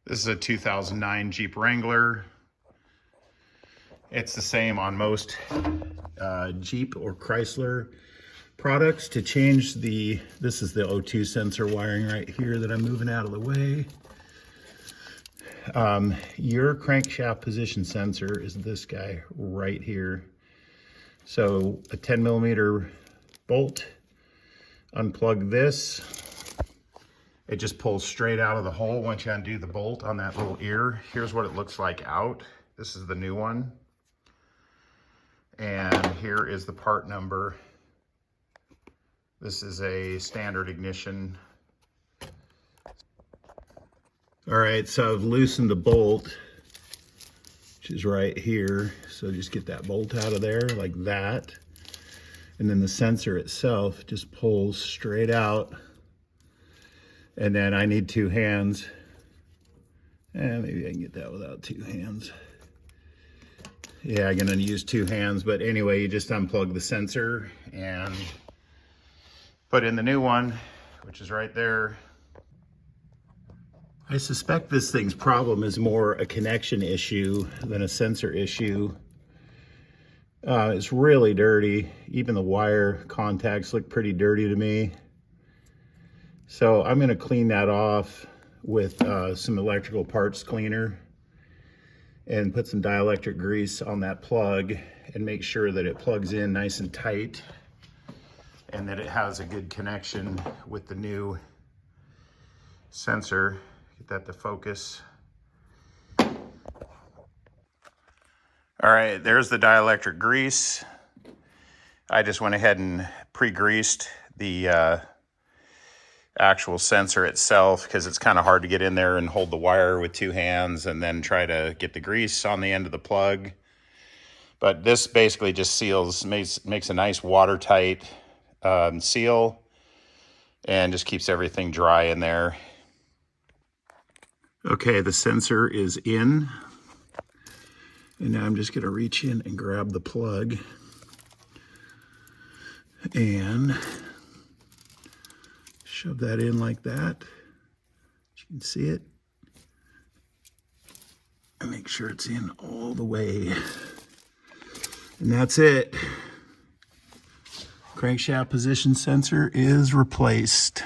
This is a 2009 Jeep Wrangler. It's the same on most Jeep or Chrysler products. To change this is the O2 sensor wiring right here that I'm moving out of the way. Your crankshaft position sensor is this guy right here. So a 10mm bolt, unplug this. It just pulls straight out of the hole once you undo the bolt on that little ear. Here's what it looks like out. This is the new one. And here is the part number. This is a standard ignition. All right, so I've loosened the bolt, which is right here. So just get that bolt out of there like that. And then the sensor itself just pulls straight out. And then I need two hands. And maybe I can get that without two hands. Yeah, I'm gonna use two hands, but anyway, you just unplug the sensor and put in the new one, which is right there. I suspect this thing's problem is more a connection issue than a sensor issue. It's really dirty. Even the wire contacts look pretty dirty to me. So I'm gonna clean that off with some electrical parts cleaner and put some dielectric grease on that plug and make sure that it plugs in nice and tight and that it has a good connection with the new sensor. Get that to focus. All right, there's the dielectric grease. I just went ahead and pre-greased the actual sensor itself because it's kind of hard to get in there and hold the wire with two hands and then try to get the grease on the end of the plug. But this basically just makes a nice watertight seal and just keeps everything dry in there. Okay, the sensor is in. And now I'm just gonna reach in and grab the plug and shove that in like that. You can see it. And make sure it's in all the way. And that's it. Crankshaft position sensor is replaced.